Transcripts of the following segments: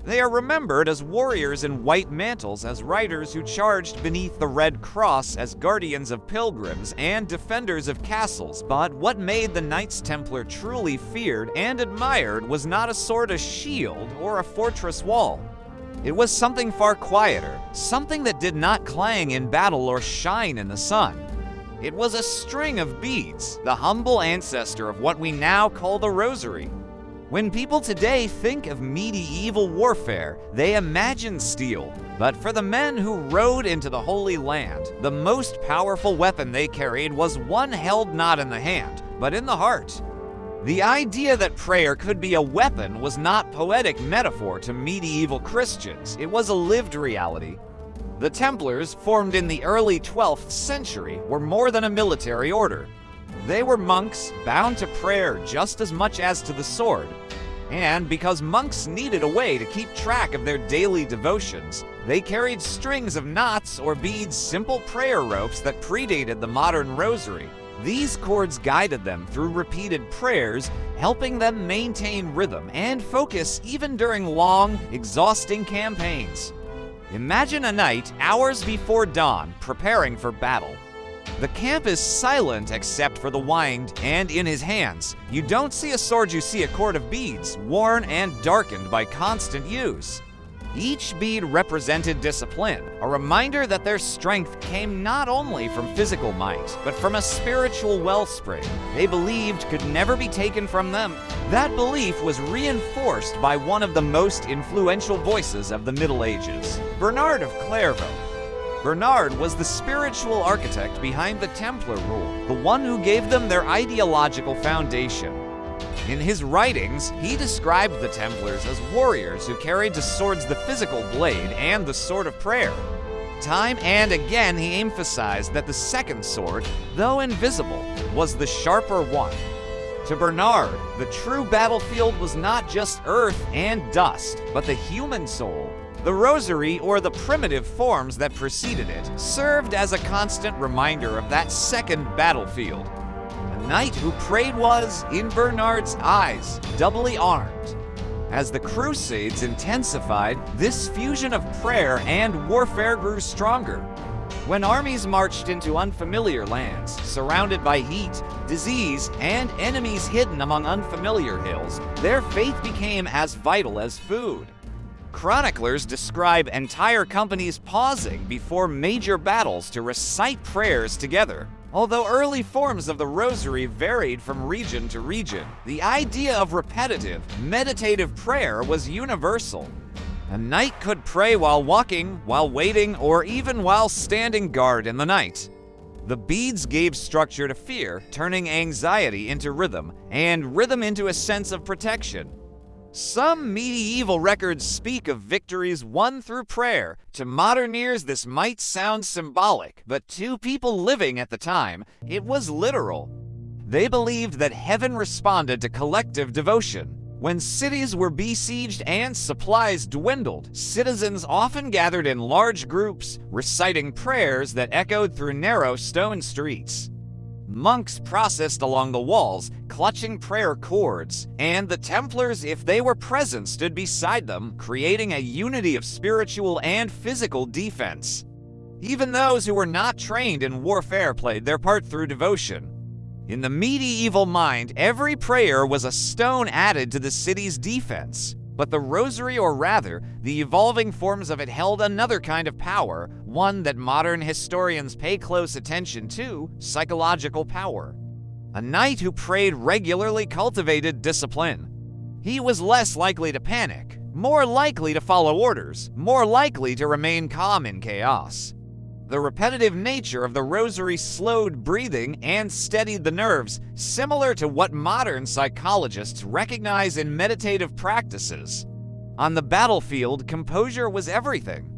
They are remembered as warriors in white mantles, as riders who charged beneath the red cross, as guardians of pilgrims and defenders of castles. But what made the Knights Templar truly feared and admired was not a sword, a shield, or a fortress wall. It was something far quieter, something that did not clang in battle or shine in the sun. It was a string of beads, the humble ancestor of what we now call the rosary. When people today think of medieval warfare, they imagine steel. But for the men who rode into the Holy Land, the most powerful weapon they carried was one held not in the hand, but in the heart. The idea that prayer could be a weapon was not poetic metaphor to medieval Christians, it was a lived reality. The Templars, formed in the early 12th century, were more than a military order. They were monks, bound to prayer just as much as to the sword. And because monks needed a way to keep track of their daily devotions, they carried strings of knots or beads, simple prayer ropes that predated the modern rosary. These cords guided them through repeated prayers, helping them maintain rhythm and focus even during long, exhausting campaigns. Imagine a night, hours before dawn, preparing for battle. The camp is silent except for the wind, and in his hands, you don't see a sword, you see a cord of beads, worn and darkened by constant use. Each bead represented discipline, a reminder that their strength came not only from physical might, but from a spiritual wellspring they believed could never be taken from them. That belief was reinforced by one of the most influential voices of the Middle Ages, Bernard of Clairvaux. Bernard was the spiritual architect behind the Templar rule, the one who gave them their ideological foundation. In his writings, he described the Templars as warriors who carried to swords the physical blade and the sword of prayer. Time and again he emphasized that the second sword, though invisible, was the sharper one. To Bernard, the true battlefield was not just earth and dust, but the human soul. The rosary, or the primitive forms that preceded it, served as a constant reminder of that second battlefield. A knight who prayed was, in Bernard's eyes, doubly armed. As the Crusades intensified, this fusion of prayer and warfare grew stronger. When armies marched into unfamiliar lands, surrounded by heat, disease, and enemies hidden among unfamiliar hills, their faith became as vital as food. Chroniclers describe entire companies pausing before major battles to recite prayers together. Although early forms of the rosary varied from region to region, the idea of repetitive, meditative prayer was universal. A knight could pray while walking, while waiting, or even while standing guard in the night. The beads gave structure to fear, turning anxiety into rhythm, and rhythm into a sense of protection. Some medieval records speak of victories won through prayer. To modern ears, this might sound symbolic, but to people living at the time, it was literal. They believed that heaven responded to collective devotion. When cities were besieged and supplies dwindled, citizens often gathered in large groups, reciting prayers that echoed through narrow stone streets. Monks processed along the walls, clutching prayer cords, and the Templars, if they were present, stood beside them, creating a unity of spiritual and physical defense. Even those who were not trained in warfare played their part through devotion. In the medieval mind, every prayer was a stone added to the city's defense. But the rosary, or rather, the evolving forms of it, held another kind of power, one that modern historians pay close attention to: psychological power. A knight who prayed regularly cultivated discipline. He was less likely to panic, more likely to follow orders, more likely to remain calm in chaos. The repetitive nature of the rosary slowed breathing and steadied the nerves, similar to what modern psychologists recognize in meditative practices. On the battlefield, composure was everything.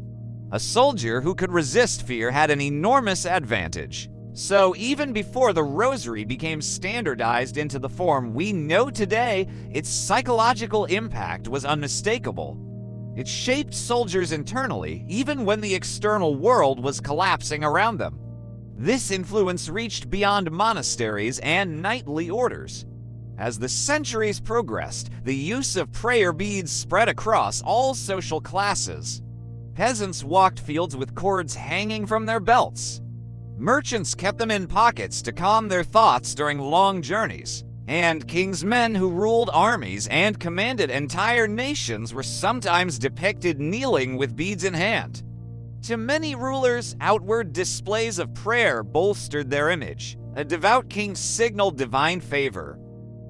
A soldier who could resist fear had an enormous advantage. So even before the rosary became standardized into the form we know today, its psychological impact was unmistakable. It shaped soldiers internally, even when the external world was collapsing around them. This influence reached beyond monasteries and knightly orders. As the centuries progressed, the use of prayer beads spread across all social classes. Peasants walked fields with cords hanging from their belts. Merchants kept them in pockets to calm their thoughts during long journeys. And king's men who ruled armies and commanded entire nations were sometimes depicted kneeling with beads in hand. To many rulers, outward displays of prayer bolstered their image. A devout king signaled divine favor.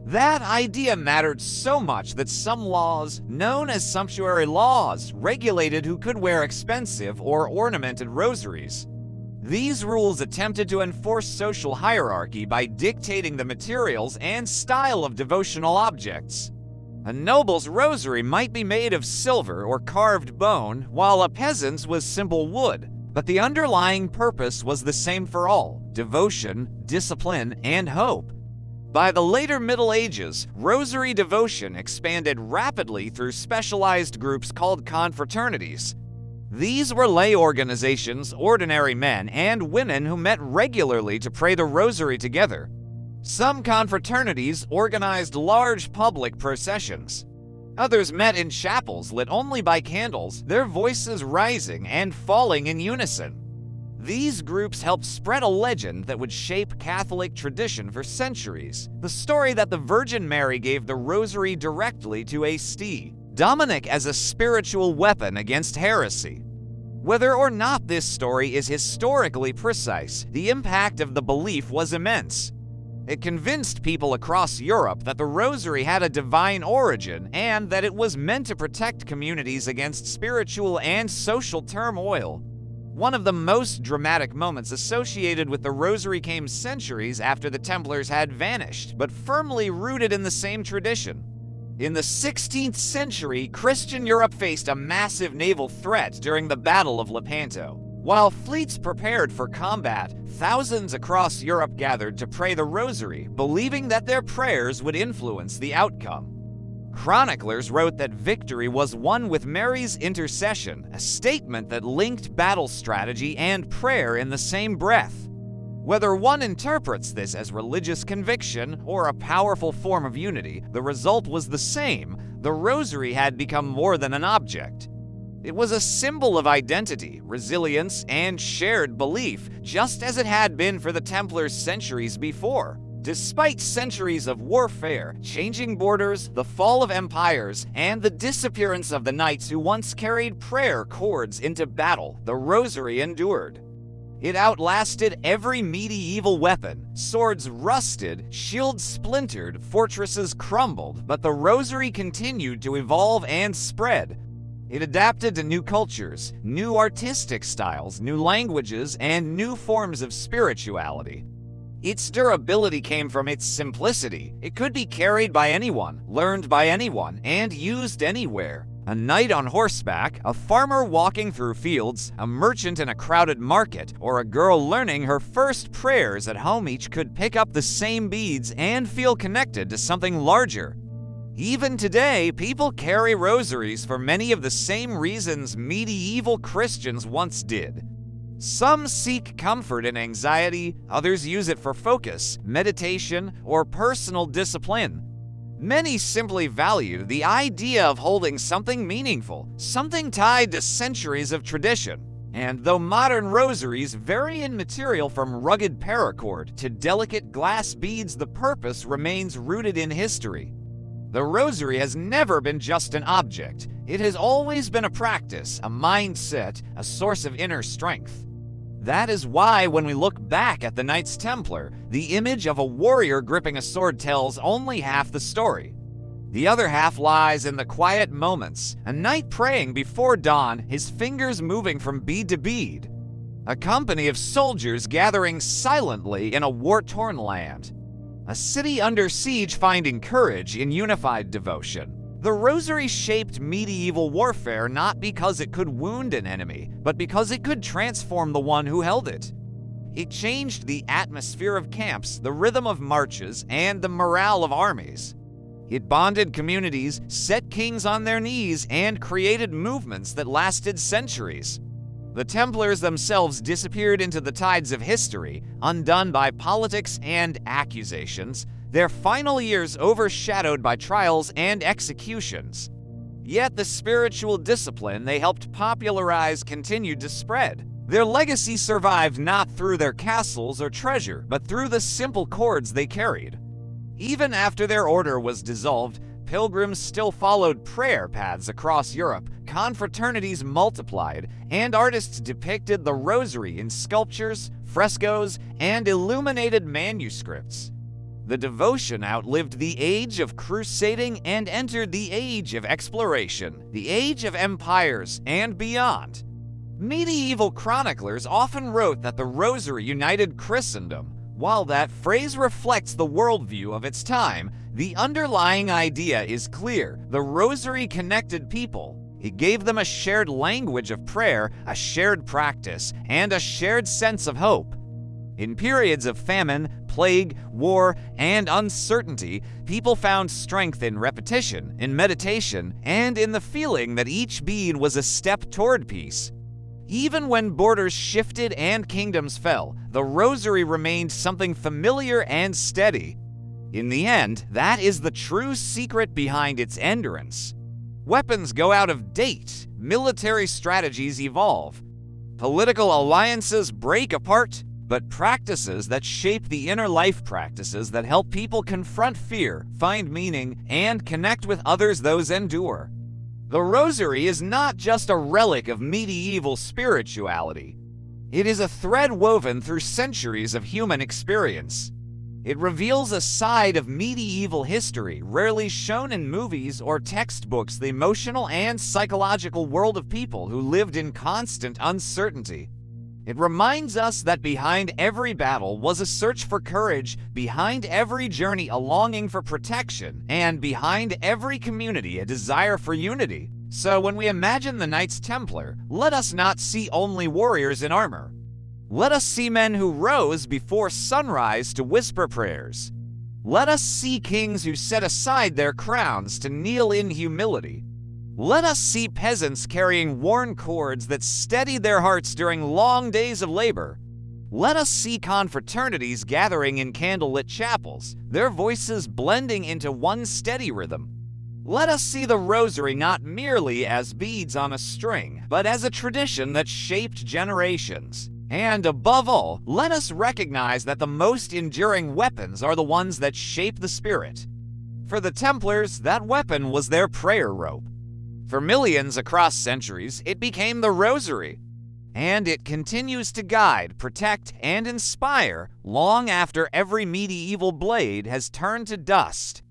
That idea mattered so much that some laws, known as sumptuary laws, regulated who could wear expensive or ornamented rosaries. These rules attempted to enforce social hierarchy by dictating the materials and style of devotional objects. A noble's rosary might be made of silver or carved bone, while a peasant's was simple wood, but the underlying purpose was the same for all: devotion, discipline, and hope. By the later Middle Ages, rosary devotion expanded rapidly through specialized groups called confraternities. These were lay organizations, ordinary men and women who met regularly to pray the rosary together. Some confraternities organized large public processions. Others met in chapels lit only by candles, their voices rising and falling in unison. These groups helped spread a legend that would shape Catholic tradition for centuries: the story that the Virgin Mary gave the rosary directly to a St. Dominic as a spiritual weapon against heresy. Whether or not this story is historically precise, the impact of the belief was immense. It convinced people across Europe that the rosary had a divine origin and that it was meant to protect communities against spiritual and social turmoil. One of the most dramatic moments associated with the rosary came centuries after the Templars had vanished, but firmly rooted in the same tradition. In the 16th century, Christian Europe faced a massive naval threat during the Battle of Lepanto. While fleets prepared for combat, thousands across Europe gathered to pray the rosary, believing that their prayers would influence the outcome. Chroniclers wrote that victory was won with Mary's intercession, a statement that linked battle strategy and prayer in the same breath. Whether one interprets this as religious conviction or a powerful form of unity, the result was the same: the rosary had become more than an object. It was a symbol of identity, resilience, and shared belief, just as it had been for the Templars centuries before. Despite centuries of warfare, changing borders, the fall of empires, and the disappearance of the knights who once carried prayer cords into battle, the rosary endured. It outlasted every medieval weapon. Swords rusted, shields splintered, fortresses crumbled, but the rosary continued to evolve and spread. It adapted to new cultures, new artistic styles, new languages, and new forms of spirituality. Its durability came from its simplicity. It could be carried by anyone, learned by anyone, and used anywhere. A knight on horseback, a farmer walking through fields, a merchant in a crowded market, or a girl learning her first prayers at home each could pick up the same beads and feel connected to something larger. Even today, people carry rosaries for many of the same reasons medieval Christians once did. Some seek comfort in anxiety, others use it for focus, meditation, or personal discipline. Many simply value the idea of holding something meaningful, something tied to centuries of tradition. And though modern rosaries vary in material from rugged paracord to delicate glass beads, the purpose remains rooted in history. The rosary has never been just an object. It has always been a practice, a mindset, a source of inner strength. That is why when we look back at the Knights Templar, the image of a warrior gripping a sword tells only half the story. The other half lies in the quiet moments, a knight praying before dawn, his fingers moving from bead to bead. A company of soldiers gathering silently in a war-torn land. A city under siege finding courage in unified devotion. The rosary shaped medieval warfare not because it could wound an enemy, but because it could transform the one who held it. It changed the atmosphere of camps, the rhythm of marches, and the morale of armies. It bonded communities, set kings on their knees, and created movements that lasted centuries. The Templars themselves disappeared into the tides of history, undone by politics and accusations, their final years overshadowed by trials and executions. Yet the spiritual discipline they helped popularize continued to spread. Their legacy survived not through their castles or treasure, but through the simple cords they carried. Even after their order was dissolved, pilgrims still followed prayer paths across Europe, confraternities multiplied, and artists depicted the rosary in sculptures, frescoes, and illuminated manuscripts. The devotion outlived the age of crusading and entered the age of exploration, the age of empires, and beyond. Medieval chroniclers often wrote that the rosary united Christendom. While that phrase reflects the worldview of its time, the underlying idea is clear. The rosary connected people. It gave them a shared language of prayer, a shared practice, and a shared sense of hope. In periods of famine, plague, war, and uncertainty, people found strength in repetition, in meditation, and in the feeling that each bead was a step toward peace. Even when borders shifted and kingdoms fell, the rosary remained something familiar and steady. In the end, that is the true secret behind its endurance. Weapons go out of date, military strategies evolve, political alliances break apart, but practices that shape the inner life, practices that help people confront fear, find meaning, and connect with others, those endure. The rosary is not just a relic of medieval spirituality. It is a thread woven through centuries of human experience. It reveals a side of medieval history rarely shown in movies or textbooks, the emotional and psychological world of people who lived in constant uncertainty. It reminds us that behind every battle was a search for courage, behind every journey a longing for protection, and behind every community a desire for unity. So when we imagine the Knights Templar, let us not see only warriors in armor. Let us see men who rose before sunrise to whisper prayers. Let us see kings who set aside their crowns to kneel in humility. Let us see peasants carrying worn cords that steadied their hearts during long days of labor. Let us see confraternities gathering in candlelit chapels, their voices blending into one steady rhythm. Let us see the rosary not merely as beads on a string, but as a tradition that shaped generations. And above all, let us recognize that the most enduring weapons are the ones that shape the spirit. For the Templars, that weapon was their prayer rope. For millions across centuries, it became the rosary. And it continues to guide, protect, and inspire long after every medieval blade has turned to dust.